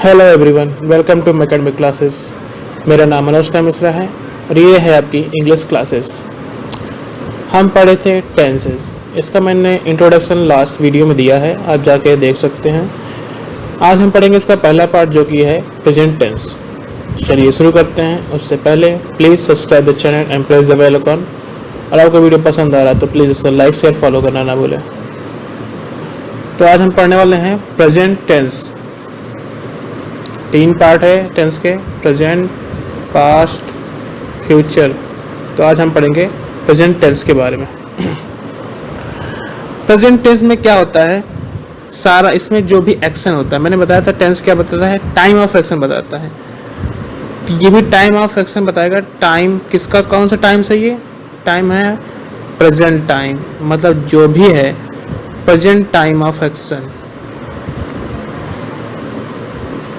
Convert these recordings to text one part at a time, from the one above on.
Hello everyone, welcome to academic classes. मेरा नाम मनोज मिश्रा है और ये है आपकी इंग्लिश क्लासेस। हम पढ़े थे टेंसेस। इसका मैंने इंट्रोडक्शन लास्ट वीडियो में दिया है, आप जाके देख सकते हैं। आज हम पढ़ेंगे इसका पहला पार्ट जो कि है प्रेजेंट टेंस। चलिए शुरू करते हैं। उससे पहले please subscribe the channel and press the bell icon. और आपको वीडियो पसंद आ रहा है तो प्लीज़ इसे लाइक शेयर फॉलो करना ना भूलें। तो आज हम पढ़ने वाले हैं प्रेजेंट टेंस। 3 पार्ट है टेंस के, प्रेजेंट, पास्ट, फ्यूचर। तो आज हम पढ़ेंगे प्रेजेंट टेंस के बारे में। प्रेजेंट टेंस में क्या होता है, सारा इसमें जो भी एक्शन होता है, मैंने बताया था टेंस क्या बताता है, टाइम ऑफ एक्शन बताता है। तो ये भी टाइम ऑफ एक्शन बताएगा। टाइम किसका, कौन सा टाइम सही है, टाइम है प्रेजेंट टाइम, मतलब जो भी है present time of action.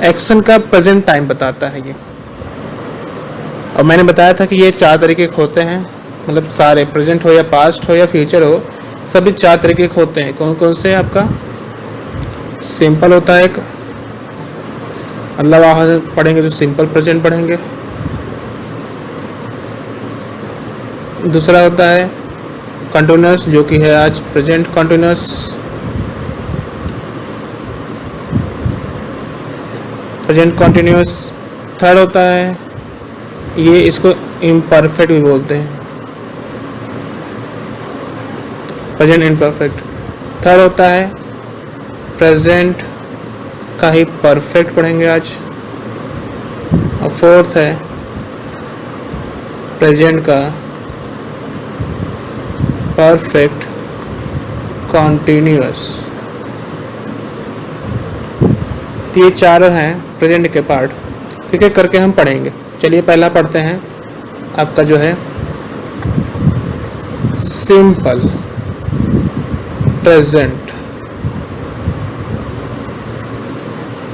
Action का प्रेजेंट टाइम बताता है ये। और मैंने बताया था कि ये 4 तरीके के होते हैं, मतलब सारे प्रेजेंट हो या पास्ट हो या फ्यूचर हो, सभी 4 तरीके के होते हैं। कौन कौन से? आपका सिंपल होता है एक, मतलब आप पढ़ेंगे तो सिंपल प्रेजेंट पढ़ेंगे। दूसरा होता है कंटिन्यूअस, जो कि है आज present continuous. Present continuous. Third होता है ये, इसको इम्परफेक्ट भी बोलते हैं, प्रेजेंट इम्परफेक्ट। थर्ड होता है प्रेजेंट का ही परफेक्ट पढ़ेंगे आज। और फोर्थ है प्रेजेंट का परफेक्ट कॉन्टिन्यूअस। तो ये 4 हैं प्रेजेंट के पार्ट, ठीक है, करके हम पढ़ेंगे। चलिए पहला पढ़ते हैं, आपका जो है सिंपल प्रेजेंट।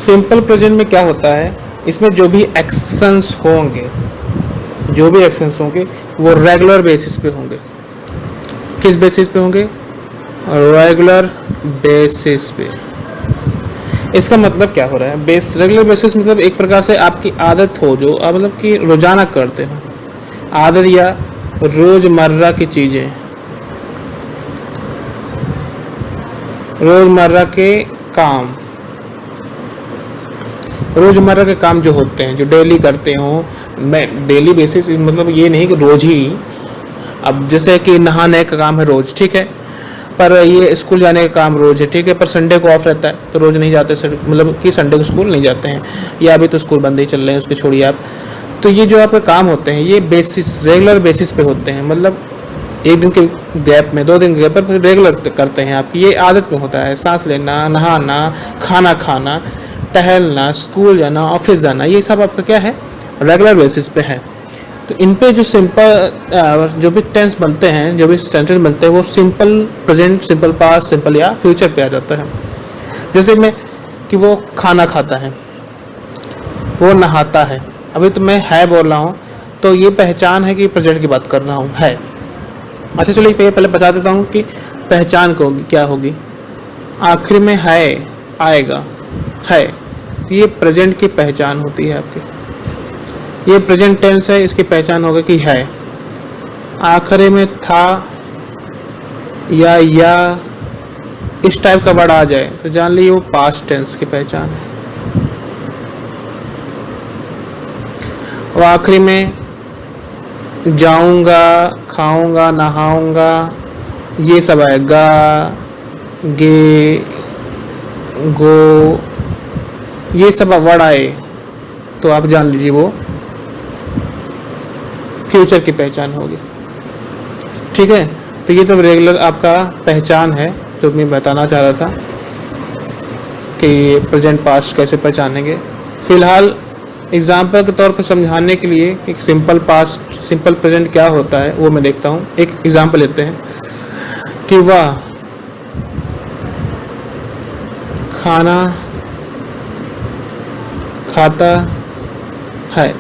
सिंपल प्रेजेंट में क्या होता है, इसमें जो भी एक्शंस होंगे वो रेगुलर बेसिस पे होंगे। किस बेसिस पे होंगे? रेगुलर बेसिस पे। इसका मतलब क्या हो रहा है, रेगुलर बेसिस मतलब एक प्रकार से आपकी आदत हो, जो आप मतलब कि रोजाना करते हो, आदत या रोजमर्रा की चीजें, रोजमर्रा के काम, रोजमर्रा के काम जो होते हैं, जो डेली करते हो। मैं डेली बेसिस मतलब ये नहीं कि रोज ही, अब जैसे कि नहाने का काम है रोज, ठीक है, पर ये स्कूल जाने का काम रोज है, ठीक है, पर संडे को ऑफ रहता है तो रोज नहीं जाते, मतलब कि संडे को स्कूल नहीं जाते हैं, या अभी तो स्कूल बंद ही चल रहे हैं, उसके छोड़िए आप। तो ये जो आपके काम होते हैं ये बेसिस, रेगुलर बेसिस पे होते हैं, मतलब एक दिन के गैप में, 2 दिन के गैप पर रेगुलर करते हैं। आपकी ये आदत में होता है, सांस लेना, नहाना, खाना खाना, टहलना, स्कूल जाना, ऑफिस जाना, ये सब आपका क्या है, रेगुलर बेसिस पे है। तो इन पे जो सिंपल जो भी टेंस बनते हैं, जो भी सेंटेंस बनते हैं, वो simple present, simple past, simple या फ्यूचर पे आ जाता है। जैसे मैं कि वो खाना खाता है, वो नहाता है, अभी तो मैं है बोल रहा हूँ, तो ये पहचान है कि प्रेजेंट की बात कर रहा हूँ, है। अच्छा चलिए पहले बता देता हूँ कि पहचान को क्या होगी। आखिर में है आएगा, है, तो ये प्रेजेंट की पहचान होती है आपकी। ये प्रेजेंट टेंस है, इसकी पहचान होगा कि है। आखिरी में था या इस टाइप का वर्ड आ जाए तो जान लीजिए वो पास्ट टेंस की पहचान है। और आखिरी में जाऊंगा, खाऊंगा, नहाऊंगा, ये सब आएगा, गे, गो, ये सब वर्ड आए तो आप जान लीजिए वो फ्यूचर की पहचान होगी, ठीक है। तो ये तो रेगुलर आपका पहचान है जो मैं बताना चाह रहा था कि प्रेजेंट पास्ट कैसे पहचानेंगे। फिलहाल एग्जाम्पल के तौर पर समझाने के लिए कि सिंपल पास्ट, सिंपल प्रेजेंट क्या होता है वो मैं देखता हूँ। एक एग्जाम्पल लेते हैं कि वह खाना खाता है,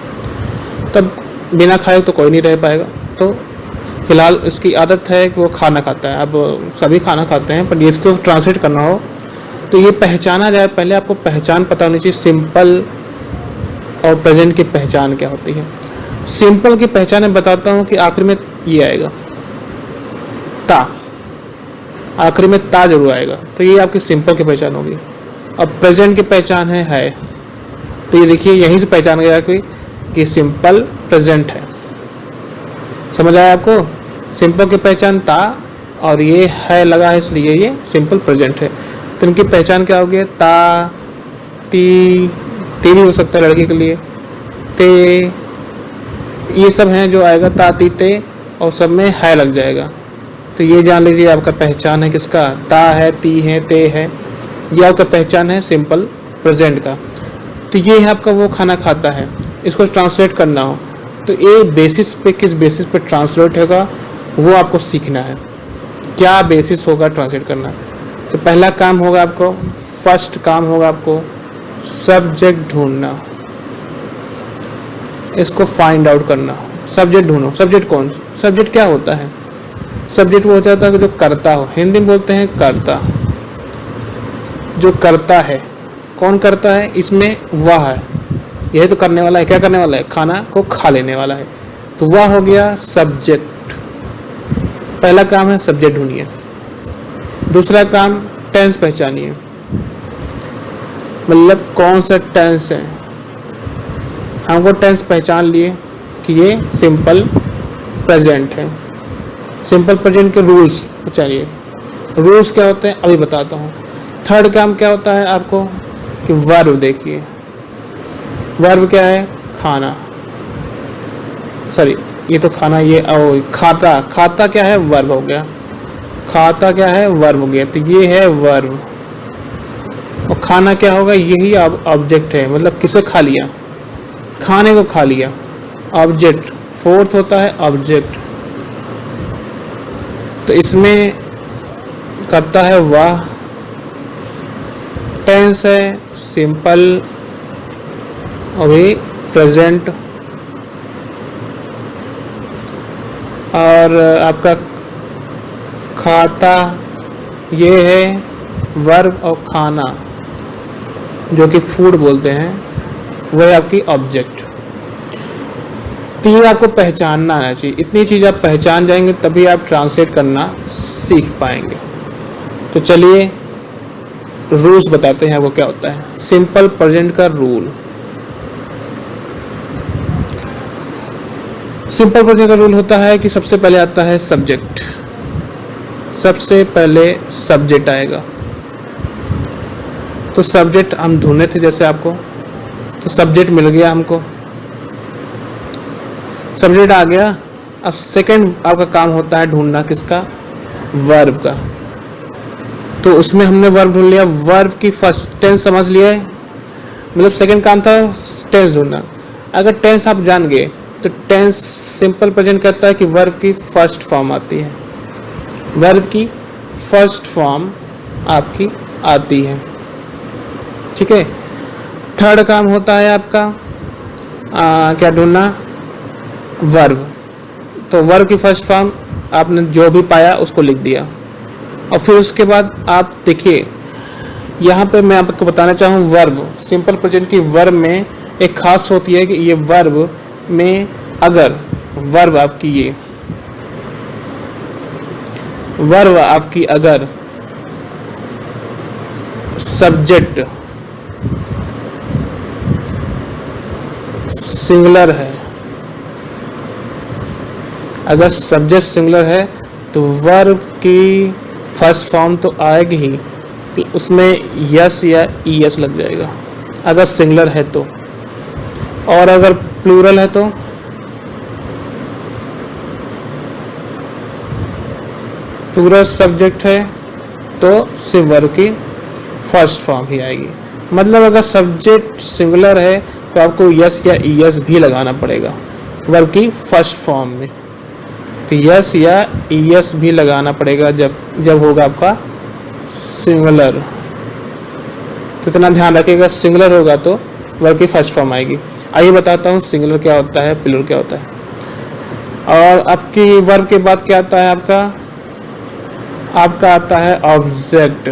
तब बिना खाए तो कोई नहीं रह पाएगा। तो फिलहाल इसकी आदत है कि वो खाना खाता है। अब सभी खाना खाते हैं, पर इसको ट्रांसलेट करना हो तो ये पहचाना जाए, पहले आपको पहचान पता होनी चाहिए, सिंपल और प्रेजेंट की पहचान क्या होती है। सिंपल की पहचान मैं बताता हूँ कि आखिर में ये आएगा ता, आखिर में ता जरूर आएगा, तो ये आपकी सिंपल की पहचान होगी। अब प्रेजेंट की पहचान है, तो ये देखिए यहीं से पहचान गया कि सिंपल प्रेजेंट है। समझ आया आपको? सिंपल की पहचान ता और ये है लगा है, इसलिए ये सिंपल प्रेजेंट है। तो इनकी पहचान क्या होगी? ता, ती, ती भी हो सकता है लड़के के लिए, ते, ये सब हैं जो आएगा ता, ती, ते, और सब में है लग जाएगा। तो ये जान लीजिए आपका पहचान है किसका? ता है, ती है, ते है, ये आपका पहचान है सिंपल प्रेजेंट का। तो ये है आपका वो खाना खाता है, इसको ट्रांसलेट करना हो तो ये बेसिस पे, किस बेसिस पे ट्रांसलेट होगा वो आपको सीखना है। क्या बेसिस होगा ट्रांसलेट करना? तो पहला काम होगा आपको, फर्स्ट काम होगा आपको सब्जेक्ट ढूंढना, इसको फाइंड आउट करना। सब्जेक्ट ढूंढो। सब्जेक्ट कौन? सब्जेक्ट क्या होता है? सब्जेक्ट वो होता है जो करता हो, हिंदी में बोलते हैं करता, जो करता है। कौन करता है? इसमें वह है, यह तो करने वाला है। क्या करने वाला है? खाना को खा लेने वाला है, तो वह हो गया सब्जेक्ट। पहला काम है सब्जेक्ट ढूंढिए। दूसरा काम टेंस पहचानिए, मतलब कौन सा टेंस है। हमको टेंस पहचान लिए कि ये सिंपल प्रेजेंट है। सिंपल प्रेजेंट के रूल्स पहचानिए। रूल्स क्या होते हैं अभी बताता हूँ। थर्ड काम क्या होता है आपको कि वर्ब देखिए। वर्ब क्या है? खाना, सॉरी ये तो खाना, ये खाता। खाता क्या है? वर्ब हो गया। खाता क्या है? वर्ब हो गया, तो ये है वर्ब। और खाना क्या होगा? यही ऑब्जेक्ट है, मतलब किसे खा लिया? खाने को खा लिया, ऑब्जेक्ट। फोर्थ होता है ऑब्जेक्ट, तो इसमें करता है वह। टेंस है सिंपल, अभी प्रेजेंट, और आपका खाता ये है वर्ब, और खाना जो कि फूड बोलते हैं वो है आपकी ऑब्जेक्ट। तो ये आपको पहचानना आना चाहिए। इतनी चीज़ आप पहचान जाएंगे तभी आप ट्रांसलेट करना सीख पाएंगे। तो चलिए रूल्स बताते हैं आपको क्या होता है। सिंपल प्रेजेंट का रूल। सिंपल प्रेजेंट का रूल होता है कि सबसे पहले आता है सब्जेक्ट। सबसे पहले सब्जेक्ट आएगा। तो सब्जेक्ट हम ढूंढे थे जैसे आपको, तो सब्जेक्ट मिल गया हमको, सब्जेक्ट आ गया। अब सेकंड आपका काम होता है ढूंढना किसका? वर्ब का। तो उसमें हमने वर्ब ढूंढ लिया। वर्ब की फर्स्ट टेंस समझ लिया है, मतलब सेकंड काम था टेंस ढूंढना। अगर टेंस आप जान गए तो टेंस सिंपल प्रेजेंट कहता है कि वर्ब की फर्स्ट फॉर्म आती है। वर्ब की फर्स्ट फॉर्म आपकी आती है, ठीक है। थर्ड काम होता है आपका क्या ढूंढना? वर्ब। तो वर्ब की फर्स्ट फॉर्म आपने जो भी पाया उसको लिख दिया, और फिर उसके बाद आप देखिए यहाँ पे मैं आपको बताना चाहूँ वर्ब, सिंपल प्रेजेंट की वर्ब में एक खास होती है कि ये वर्ब में अगर वर्ब आपकी ये वर्ब आपकी अगर सब्जेक्ट सिंगुलर है, अगर सब्जेक्ट सिंगुलर है तो वर्ब की फर्स्ट फॉर्म तो आएगी ही, कि उसमें यस या ईएस लग जाएगा अगर सिंगुलर है तो। और अगर प्लूरल है तो प्लूरल सब्जेक्ट है तो सिर्फ वर्ब की फर्स्ट फॉर्म ही आएगी। मतलब अगर सब्जेक्ट सिंगुलर है तो आपको यस या ईएस भी लगाना पड़ेगा वर्ब की फर्स्ट फॉर्म में। तो यस या ईएस भी लगाना पड़ेगा जब होगा आपका सिंगुलर। तो इतना ध्यान रखिएगा, सिंगुलर होगा तो वर्ब की फर्स्ट फॉर्म आएगी। आइए बताता हूँ सिंगुलर क्या होता है, प्लूरल क्या होता है। और आपकी वर्ब के बाद क्या आता है आपका आता है ऑब्जेक्ट।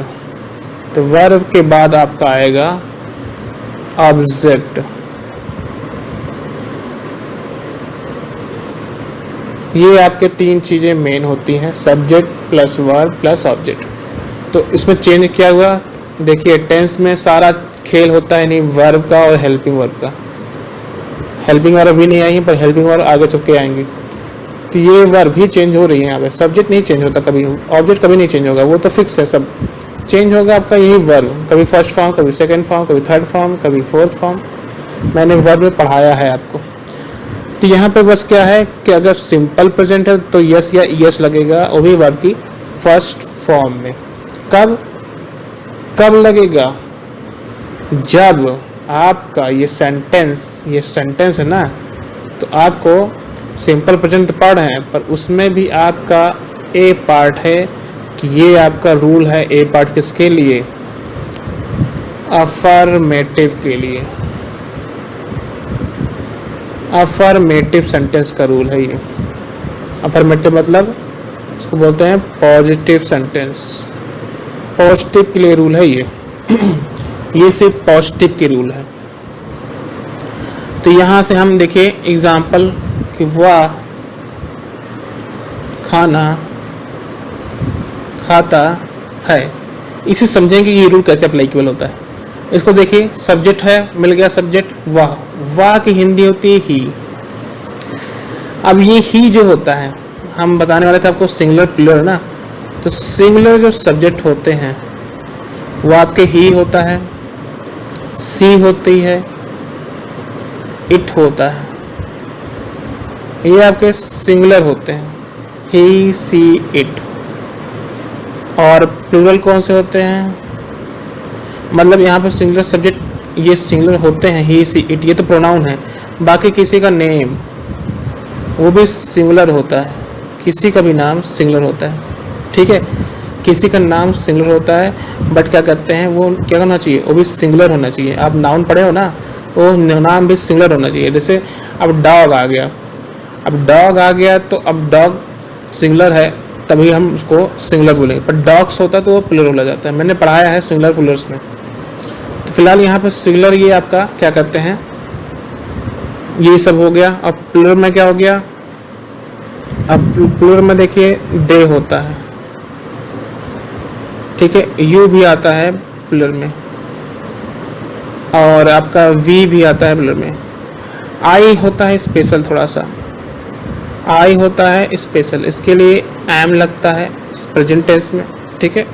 तो वर्ब के बाद आपका आएगा ऑब्जेक्ट। ये आपके तीन चीजें मेन होती हैं, subject plus verb plus object. तो इसमें चेंज क्या हुआ, देखिए टेंस में सारा खेल होता है नहीं वर्ब का और हेल्पिंग वर्ब का। हेल्पिंग वर्ब अभी नहीं आई है, पर हेल्पिंग वर्ब आगे चल के आएंगी। तो ये वर्ब ही चेंज हो रही है यहाँ पे, सब्जेक्ट नहीं चेंज होता कभी, ऑब्जेक्ट कभी नहीं चेंज होगा, वो तो फिक्स है। सब चेंज होगा आपका यही वर्ब, कभी फर्स्ट फॉर्म, कभी सेकंड फॉर्म, कभी थर्ड फॉर्म, कभी फोर्थ फॉर्म। मैंने वर्ब में पढ़ाया है आपको। तो यहाँ पे बस क्या है कि अगर सिंपल प्रेजेंट है तो यस या यस लगेगा, वो भी वर्ब की फर्स्ट फॉर्म में। कब लगेगा, जब आपका ये सेंटेंस है ना, तो आपको सिंपल प्रेजेंट पढ़ रहे हैं, पर उसमें भी आपका ए पार्ट है कि ये आपका रूल है। ए पार्ट किसके लिए, अफर्मेटिव के लिए, अफर्मेटिव सेंटेंस का रूल है ये। अफर्मेटिव मतलब इसको बोलते हैं पॉजिटिव सेंटेंस, पॉजिटिव के लिए रूल है ये। ये सिर्फ पॉजिटिव के रूल है। तो यहाँ से हम देखिए एग्जाम्पल कि वह खाना खाता है, इसे समझेंगे ये रूल कैसे अप्लाइकेबल होता है। इसको देखिए, सब्जेक्ट है, मिल गया सब्जेक्ट वह, वाह की हिंदी होती है ही। अब ये ही जो होता है, हम बताने वाले थे आपको सिंगुलर प्लूरल ना, तो सिंगुलर जो सब्जेक्ट होते हैं वो आपके ही होता है, सी होती है, इट होता है, ये आपके सिंगुलर होते हैं, ही सी इट। और प्लूरल कौन से होते हैं, मतलब यहाँ पे सिंगुलर सब्जेक्ट ये सिंगुलर होते हैं, ही सी इट, ये तो प्रोनाउन है। बाकी किसी का नेम वो भी सिंगुलर होता है, किसी का भी नाम सिंगुलर होता है, ठीक है। किसी का नाम सिंगुलर होता है, बट क्या कहते हैं वो क्या होना चाहिए, वो भी सिंगुलर होना चाहिए। आप नाउन पढ़े हो ना, वो नाम भी सिंगुलर होना चाहिए। जैसे अब डॉग आ गया, अब डॉग आ गया तो अब डॉग सिंगुलर है तभी हम उसको सिंगुलर बोलेंगे, पर डॉग्स होता है तो वो प्लूरल बोला जाता है। मैंने पढ़ाया है सिंगुलर प्लूरल्स में। तो फिलहाल यहाँ पे सिंगुलर ये आपका क्या कहते हैं, ये सब हो गया। अब प्लूरल में क्या हो गया, अब प्लूरल में देखिए दे होता है, ठीक है, यू भी आता है प्लूरल में, और आपका वी भी आता है प्लूरल में। आई होता है स्पेशल, थोड़ा सा आई होता है स्पेशल, इसके लिए एम लगता है प्रेजेंट टेंस में, ठीक है।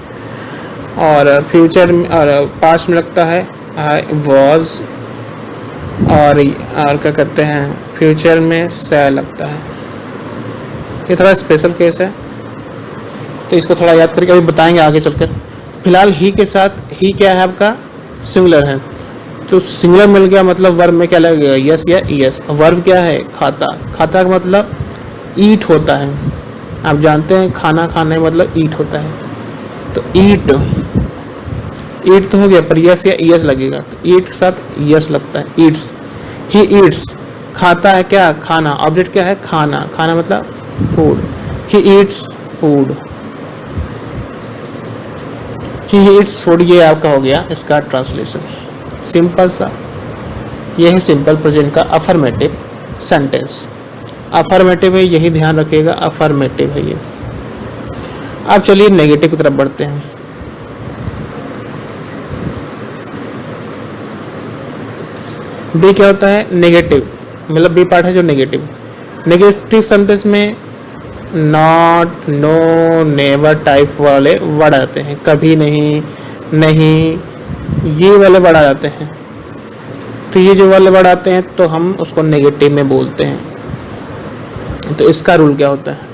और फ्यूचर में और पास्ट में लगता है आई वॉज, और क्या कहते हैं फ्यूचर में से लगता है। ये थोड़ा स्पेशल केस है, तो इसको थोड़ा याद करके अभी बताएंगे आगे चलकर। फिलहाल ही के साथ, ही क्या है आपका सिंगुलर है, तो सिंगुलर मिल गया, मतलब वर्ब में क्या लगेगा, यस या यस। वर्ब क्या है, खाता, खाता का मतलब ईट होता है। आप जानते हैं खाना खाने मतलब ईट होता है, तो ईट, ईट तो हो गया, पर यस या यस लगेगा, तो ईट के साथ यस लगता है, ईट्स। ही ईट्स, खाता है क्या, खाना, ऑब्जेक्ट क्या है, खाना, खाना मतलब food, he eats food, he eats food. ये आपका हो गया इसका ट्रांसलेशन, सिंपल सा। ये है सिंपल प्रेजेंट का अफर्मेटिव सेंटेंस। अफर्मेटिव है, यही ध्यान रखिएगा, अफर्मेटिव है ये। अब चलिए नेगेटिव की तरफ बढ़ते हैं। बी क्या होता है, नेगेटिव, मतलब बी पार्ट है जो नेगेटिव। नेगेटिव सेंटेंस में नॉट, नो, नेवर टाइप वाले वर्ड आते हैं, कभी नहीं, नहीं, ये वाले वर्ड आ जाते हैं। तो ये जो वाले वर्ड आते हैं तो हम उसको नेगेटिव में बोलते हैं। तो इसका रूल क्या होता है,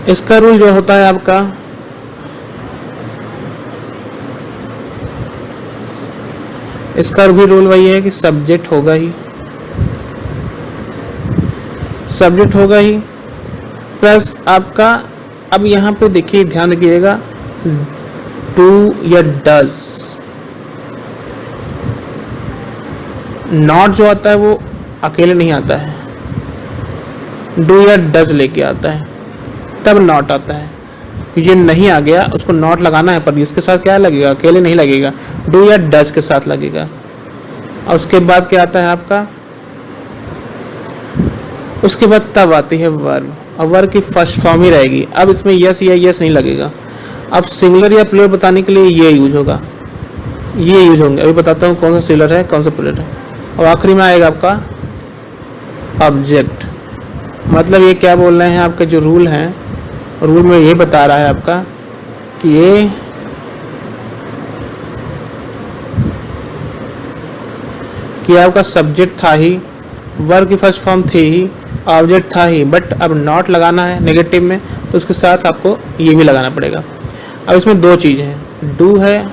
इसका रूल जो होता है आपका, इसका भी रूल वही है कि सब्जेक्ट होगा ही, सब्जेक्ट होगा ही, प्लस आपका, अब यहाँ पे देखिए ध्यान रखिएगा, डू या डज। नॉट जो आता है वो अकेले नहीं आता है, डू या डज लेके आता है, तब नॉट आता है। कि ये नहीं आ गया, उसको नॉट लगाना है, पर इसके साथ क्या लगेगा, अकेले नहीं लगेगा, डू या डज के साथ लगेगा। और उसके बाद क्या आता है आपका, उसके बाद तब आती है वर्ब, और वर्ब की फर्स्ट फॉर्म ही रहेगी। अब इसमें यस या यस नहीं लगेगा। अब सिंगुलर या प्लूरल बताने के लिए ये यूज होगा, ये यूज होंगे। अभी बताता हूँ कौन सा सिंगुलर है कौन सा प्लूरल है। और आखिरी में आएगा आपका ऑब्जेक्ट। मतलब ये क्या बोल रहे हैं, आपके जो रूल हैं, रूल में ये बता रहा है आपका कि ये आपका सब्जेक्ट था ही, वर्ब की फर्स्ट फॉर्म थी ही, ऑब्जेक्ट था ही, बट अब नॉट लगाना है नेगेटिव में, तो उसके साथ आपको ये भी लगाना पड़ेगा। अब इसमें दो चीज़ें हैं, डू है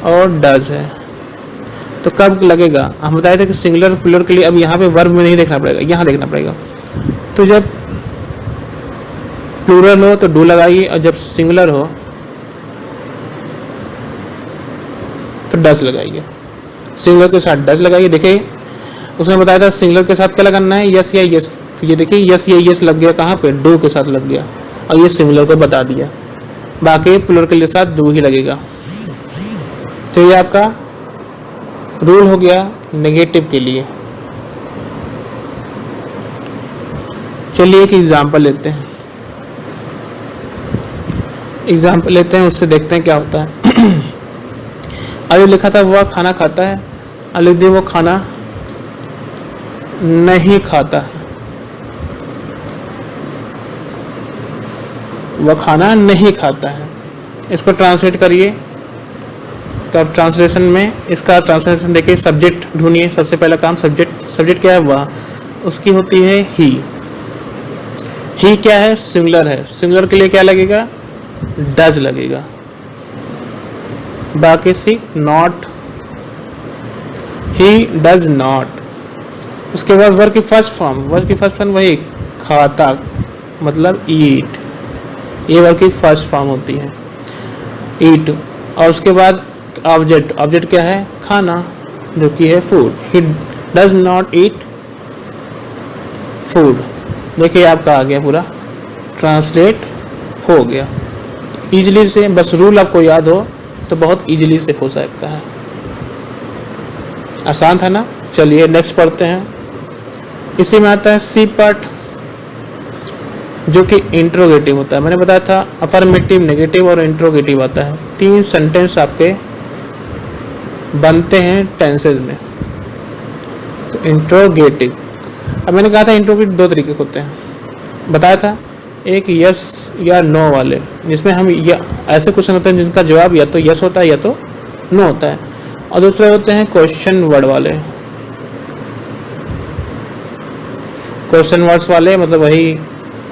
और डज है। तो कब लगेगा, हम बताए थे कि सिंगुलर प्लूरल के लिए अब यहाँ पे वर्ब में नहीं देखना पड़ेगा, यहाँ देखना पड़ेगा। तो जब प्लूरल हो तो डू लगाइए, और जब सिंगुलर हो तो डज लगाइए। सिंगुलर के साथ डज लगाइए। देखिए उसने बताया था सिंगुलर के साथ क्या लगाना है, यस या यस। तो ये देखिए यस या यस लग गया कहाँ पे, डू के साथ लग गया, और ये सिंगुलर को बता दिया। बाकी प्लूरल के साथ डू ही लगेगा। तो ये आपका रूल हो गया नेगेटिव के लिए। चलिए एक एग्जाम्पल लेते हैं, एग्जाम्पल लेते हैं, उससे देखते हैं क्या होता है। अभी लिखा था वह खाना खाता है, अब लिख दिए वो खाना नहीं खाता है, वह खाना नहीं खाता है। इसको ट्रांसलेट करिए। तब ट्रांसलेशन में इसका ट्रांसलेशन देखिए, सब्जेक्ट ढूंढिए। सबसे पहला काम सब्जेक्ट, सब्जेक्ट क्या है, वह, उसकी होती है ही। ही क्या है, सिंगुलर है, सिंगुलर के लिए क्या लगेगा, डज लगेगा। बाकी सी नॉट, ही डज नॉट। उसके बाद वर्ब की फर्स्ट फॉर्म, वर्ब की फर्स्ट फॉर्म वही खाता, मतलब ईट, ये वर्ब की फर्स्ट फॉर्म होती है, ईट। और उसके बाद ऑब्जेक्ट, ऑब्जेक्ट क्या है, खाना, जो कि है food. He does not eat food. देखिए आपका आ गया, पूरा ट्रांसलेट हो गया इजीली से। बस रूल आपको याद हो तो बहुत इजीली से हो सकता है। आसान था ना। चलिए नेक्स्ट पढ़ते हैं। इसी में आता है सी पार्ट, जो कि इंट्रोगेटिव होता है। मैंने बताया था अफर्मेटिव, नेगेटिव और इंट्रोगेटिव आता है। 3 सेंटेंस आपके बनते हैं टेंसेज में। तो इंट्रोगेटिव, अब मैंने कहा था इंट्रोगेटिव 2 तरीके के होते हैं, बताया था। एक यस या नो वाले, जिसमें हम या ऐसे क्वेश्चन होते हैं जिनका जवाब या तो यस होता है या तो नो होता है। और दूसरे होते हैं क्वेश्चन वर्ड वाले। क्वेश्चन वर्ड्स वाले मतलब वही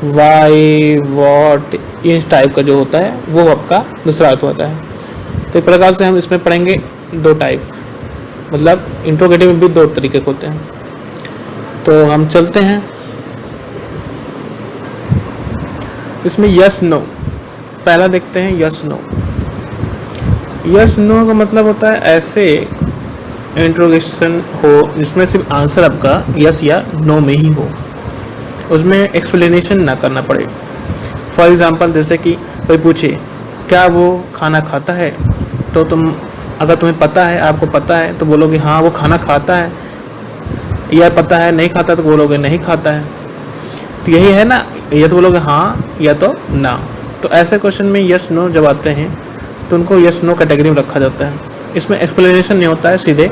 वाई, वॉट, इस टाइप का जो होता है वो आपका दूसरा अर्थ होता है। तो एक प्रकार से हम इसमें पढ़ेंगे 2 टाइप, मतलब इंट्रोगेटिव में भी 2 तरीके होते हैं। तो हम चलते हैं इसमें यस नो। पहला देखते हैं यस नो। यस नो का मतलब होता है ऐसे इंट्रोगेशन हो जिसमें सिर्फ आंसर आपका यस या नो में ही हो, उसमें एक्सप्लेनेशन ना करना पड़े। फॉर एग्जांपल जैसे कि कोई पूछे क्या वो खाना खाता है, तो तुम अगर तुम्हें पता है, आपको पता है, तो बोलोगे हाँ वो खाना खाता है, या पता है नहीं खाता तो बोलोगे नहीं खाता है। तो यही है ना, या तो बोलोगे हाँ या तो ना। तो ऐसे क्वेश्चन में यस नो जब आते हैं तो उनको यस नो कैटेगरी में रखा जाता है। इसमें एक्सप्लेनेशन नहीं होता है, सीधे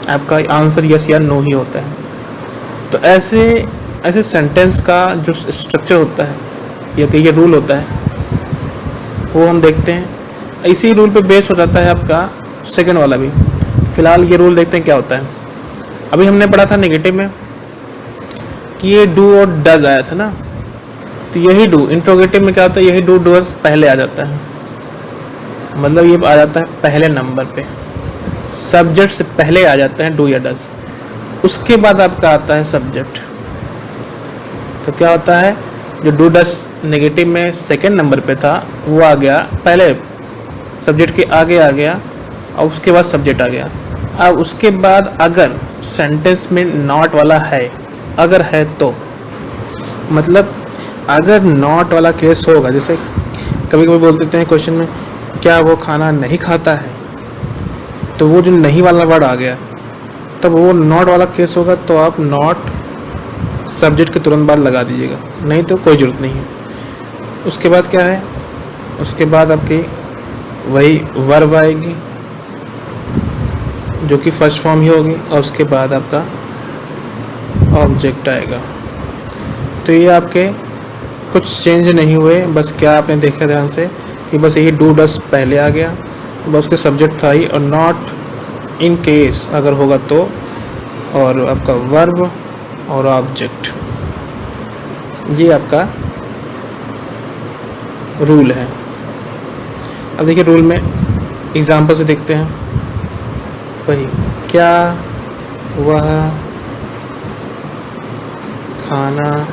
आपका आंसर यस या नो ही होता है। तो ऐसे सेंटेंस का जो स्ट्रक्चर होता है या कि ये रूल होता है वो हम देखते हैं। इसी रूल पे बेस हो जाता है आपका सेकंड वाला भी। फिलहाल ये रूल देखते हैं क्या होता है। अभी हमने पढ़ा था नेगेटिव में कि ये डू और डज आया था ना, तो यही डू इंट्रोगेटिव में क्या होता है, यही डू डज पहले आ जाता है, मतलब ये आ जाता है पहले नंबर पे, सब्जेक्ट से पहले आ जाता है डू या डज। उसके बाद आपका आता है सब्जेक्ट। तो क्या होता है, जो डू डज नेगेटिव में सेकंड नंबर पे था वो आ गया पहले, सब्जेक्ट के आगे आ गया, और उसके बाद सब्जेक्ट आ गया। अब उसके बाद अगर सेंटेंस में नॉट वाला है, अगर है तो, मतलब अगर नॉट वाला केस होगा, जैसे कभी कभी बोल देते हैं क्वेश्चन में, क्या वो खाना नहीं खाता है, तो वो जो नहीं वाला वर्ड आ गया, तब वो नॉट वाला केस होगा, तो आप नॉट सब्जेक्ट के तुरंत बाद लगा दीजिएगा, नहीं तो कोई ज़रूरत नहीं है। उसके बाद क्या है, उसके बाद आपकी वही वर्ब आएगी जो कि फर्स्ट फॉर्म ही होगी, और उसके बाद आपका ऑब्जेक्ट आएगा। तो ये आपके कुछ चेंज नहीं हुए, बस क्या आपने देखा ध्यान से कि बस यही डू डस पहले आ गया, बस उसके सब्जेक्ट था ही, और नॉट इन केस अगर होगा तो, और आपका वर्ब और ऑब्जेक्ट, ये आपका रूल है। अब देखिए रूल में एग्जाम्पल से देखते हैं। वही, क्या वह खाना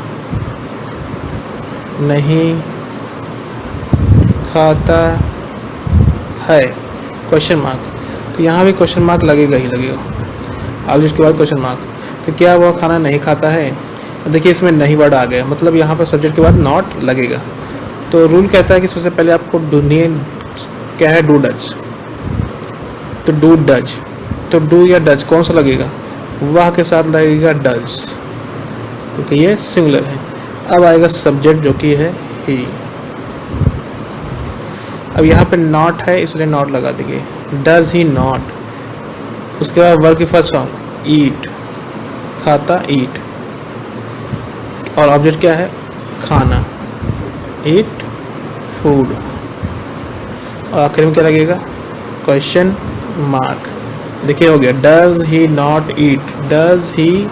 नहीं खाता है, क्वेश्चन मार्क। तो यहाँ भी क्वेश्चन मार्क लगेगा ही लगेगा, अब जिसके बाद क्वेश्चन मार्क। तो क्या वह खाना नहीं खाता है, देखिए इसमें नहीं वर्ड आ गया, मतलब यहाँ पर सब्जेक्ट के बाद नॉट लगेगा। तो रूल कहता है कि सबसे पहले आपको ढूंढिए क्या है, डू डज। तो डू डज, तो डू या डज कौन सा लगेगा, वह के साथ लगेगा डज, क्योंकि ये सिंगुलर है। अब आएगा सब्जेक्ट जो कि है ही। अब यहाँ पे नॉट है इसलिए नॉट लगा देंगे, डज ही नॉट। उसके बाद वर्ब की फर्स्ट फॉर्म ईट, खाता ईट, और ऑब्जेक्ट क्या है, खाना, ईट फूड, और आखिर में क्या लगेगा, क्वेश्चन मार्क। देखिए हो गया, does he not eat, does he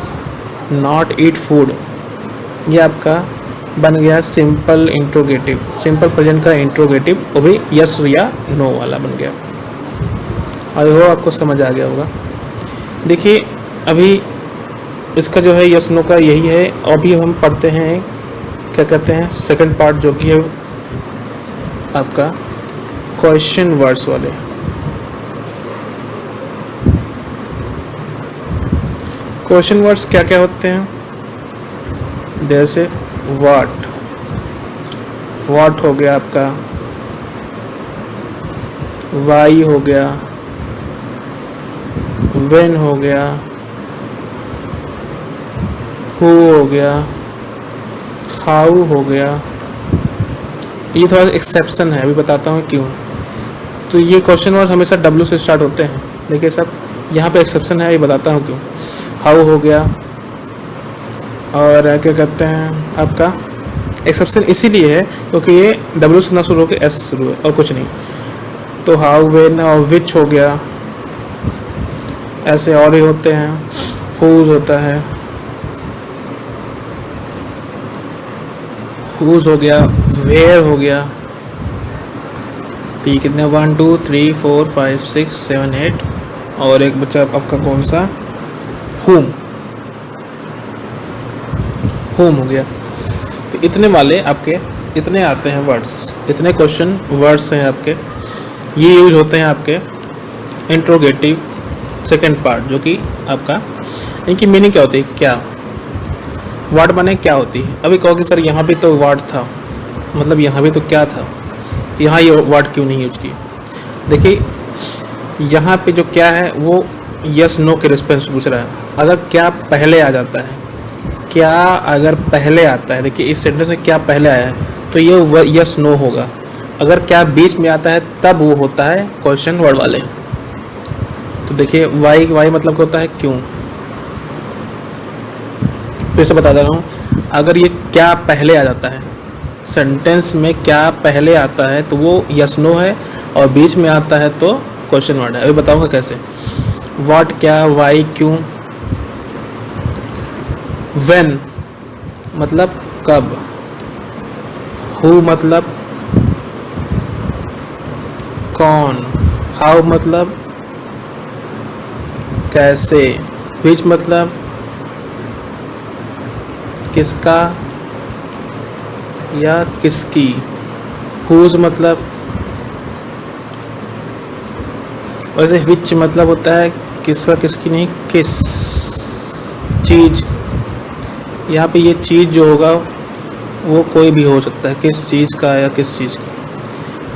not eat food. ये आपका बन गया सिंपल इंट्रोगेटिव, सिंपल प्रेजेंट का इंट्रोगेटिव, वो भी यस या नो वाला बन गया। आई होप आपको समझ आ गया होगा। देखिए अभी इसका जो है यस नो का यही है। अभी हम पढ़ते हैं क्या कहते हैं सेकंड पार्ट, जो कि है आपका क्वेश्चन वर्ड्स वाले। क्वेश्चन वर्ड्स क्या क्या होते हैं, जैसे व्हाट, व्हाट हो गया आपका, वाई हो गया, व्हेन हो गया, हु हो गया, हाउ हो गया। ये थोड़ा एक्सेप्शन है, अभी बताता हूँ क्यों। तो ये क्वेश्चन वर्ड हमेशा डब्ल्यू से स्टार्ट होते हैं, देखिए सब यहाँ पे एक्सेप्शन है, ये बताता हूँ क्यों। हाउ हो गया, और क्या कहते हैं आपका एक्सेप्शन इसीलिए है क्योंकि ये डब्ल्यू से ना शुरू होकर एस शुरू है और कुछ नहीं। तो हाउ, व्हेन और विच हो गया, ऐसे और ही होते हैं। हुज होता है, हुज हो गया, वेयर हो गया। तो ये कितने 1 2 3 4 5 6 7 8, और एक बच्चा आपका कौन सा, होम, होम हो गया। तो इतने वाले आपके इतने आते हैं वर्ड्स, इतने क्वेश्चन वर्ड्स हैं आपके, ये यूज होते हैं आपके इंट्रोगेटिव सेकंड पार्ट, जो कि आपका इनकी मीनिंग क्या होती है, क्या वर्ड बने क्या होती है। अभी कहोगे सर यहाँ भी तो वर्ड था, मतलब यहाँ भी तो क्या था, यहाँ ये वर्ड क्यों नहीं यूज की। देखिए यहाँ पे जो क्या है वो यस नो के रिस्पॉन्स पूछ रहा है। अगर क्या पहले आ जाता है, क्या अगर पहले आता है, देखिए इस सेंटेंस में क्या पहले आया है तो ये यस नो होगा। अगर क्या बीच में आता है तब वो होता है क्वेश्चन वर्ड वाले। तो देखिए वाई, वाई मतलब क्या होता है, क्यों। फिर से बता दे रहा हूँ, अगर ये क्या पहले आ जाता है, सेंटेंस में क्या पहले आता है तो वो यस नो है, और बीच में आता है तो क्वेश्चन वर्ड है। अभी बताऊंगा कैसे। व्हाट क्या, वाई क्यों, व्हेन मतलब कब, हु मतलब कौन, हाउ मतलब कैसे, विच मतलब किसका या किसकी, हुज मतलब, वैसे विच मतलब होता है किसका किसकी नहीं, किस चीज़। यहाँ पे ये चीज़ जो होगा वो कोई भी हो सकता है, किस चीज़ का या किस चीज़ का।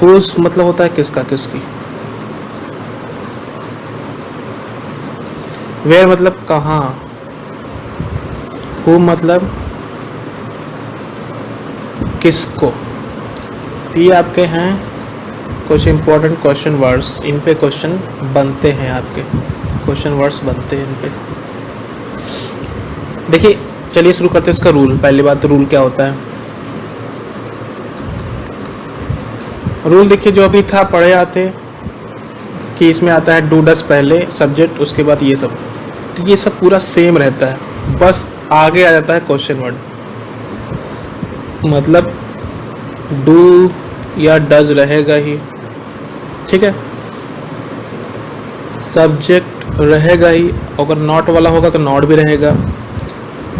हुज मतलब होता है किसका, किसकी। वेयर मतलब कहाँ। हु मतलब किसको। ये आपके हैं कुछ इंपॉर्टेंट क्वेश्चन वर्ड्स, इन पे क्वेश्चन बनते हैं, आपके क्वेश्चन वर्ड्स बनते हैं इन पे। देखिए चलिए शुरू करते हैं इसका रूल। पहली बात तो रूल क्या होता है। रूल देखिए जो अभी था पढ़े आते कि इसमें आता है डू डस पहले सब्जेक्ट, उसके बाद ये सब, तो ये सब पूरा सेम रहता है, बस आगे आ जाता है क्वेश्चन वर्ड। मतलब डू या डज रहेगा ही, ठीक है, सब्जेक्ट रहेगा ही, अगर नॉट वाला होगा तो नॉट भी रहेगा,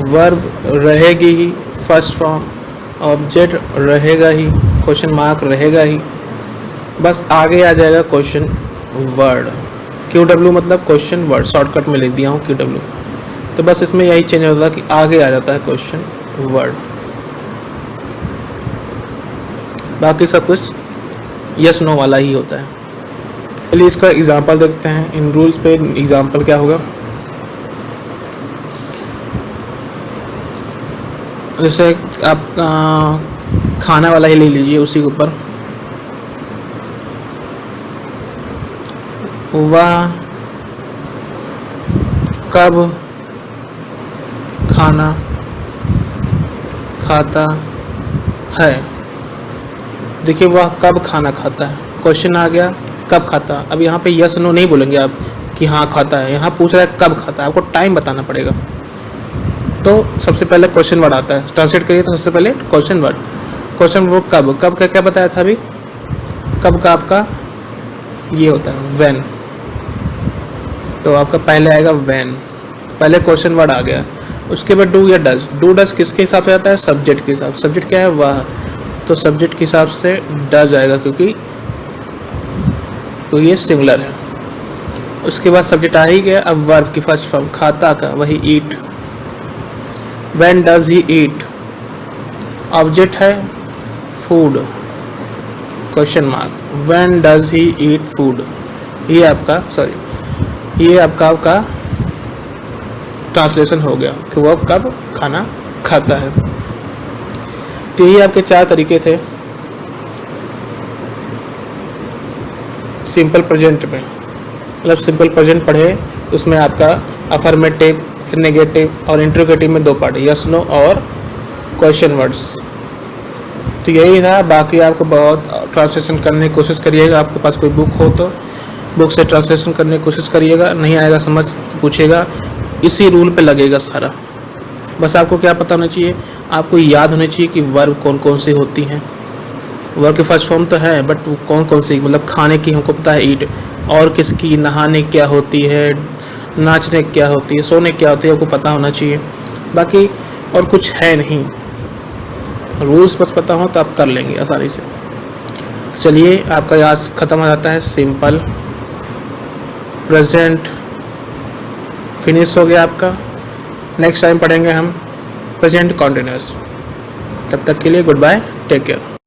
वर्ब रहेगी ही फर्स्ट फॉर्म, ऑब्जेक्ट रहेगा ही, क्वेश्चन मार्क रहेगा ही, बस आगे आ जाएगा क्वेश्चन वर्ड। QW मतलब क्वेश्चन वर्ड, शॉर्टकट में लिख दिया हूँ QW। तो बस इसमें यही चेंज होता है कि आगे आ जाता है क्वेश्चन वर्ड, बाकी सब कुछ यस नो वाला ही होता है। चलिए इसका एग्जांपल देखते हैं। इन रूल्स पे एग्जांपल क्या होगा। जैसे आप खाना वाला ही ले लीजिए, उसी के ऊपर वह कब खाना खाता है। देखिए वह कब खाना खाता है, क्वेश्चन आ गया कब खाता। अब यहाँ पे यस नो नहीं बोलेंगे आप कि हाँ खाता है, यहाँ पूछ रहा है कब खाता है, आपको टाइम बताना पड़ेगा। तो सबसे पहले क्वेश्चन वर्ड आता है, ट्रांसलेट करिए तो सबसे पहले क्वेश्चन वर्ड। क्वेश्चन वर्ड कब, कब का क्या बताया था अभी, कब का आपका ये होता है व्हेन, तो आपका पहले आएगा व्हेन, पहले क्वेश्चन वर्ड आ गया। उसके बाद डू या डज, डू डज किसके हिसाब से आता है, सब्जेक्ट के हिसाब। सब्जेक्ट क्या है, वह, तो सब्जेक्ट के हिसाब से डज आएगा क्योंकि तो ये सिंगुलर है। उसके बाद सब्जेक्ट आ ही गया। अब वर्ब की फर्स्ट फॉर्म खाता का, वही eat, when does he eat. Object है food, question mark, when does he eat food. ये आपका ट्रांसलेशन हो गया कि वह कब खाना खाता है। तो यही आपके 4 तरीके थे सिंपल प्रेजेंट में। मतलब सिंपल प्रेजेंट पढ़े, उसमें आपका अफर्मेटिव, फिर नेगेटिव और इंट्रोगेटिव में 2 पार्ट, यस नो और क्वेश्चन वर्ड्स। तो यही था। बाकी आपको बहुत ट्रांसलेशन करने की कोशिश करिएगा। आपके पास कोई बुक हो तो बुक से ट्रांसलेशन करने की कोशिश करिएगा। नहीं आएगा समझ पूछेगा, इसी रूल पे लगेगा सारा। बस आपको क्या पता होना चाहिए, आपको याद होना चाहिए कि वर्ब कौन कौन सी होती हैं। वर्ब की फर्स्ट फॉर्म तो है, बट वो कौन कौन सी, मतलब खाने की हमको पता है ईट, और किसकी, नहाने क्या होती है, नाचने क्या होती है, सोने क्या होती है, आपको पता होना चाहिए। बाकी और कुछ है नहीं, रूल्स बस पता हो तो आप कर लेंगे आसानी से। चलिए आपका आज ख़त्म हो जाता है सिंपल प्रेजेंट, फिनिश हो गया आपका। नेक्स्ट टाइम पढ़ेंगे हम प्रेजेंट कॉन्टिन्यूअस। तब तक के लिए गुड बाय, टेक केयर।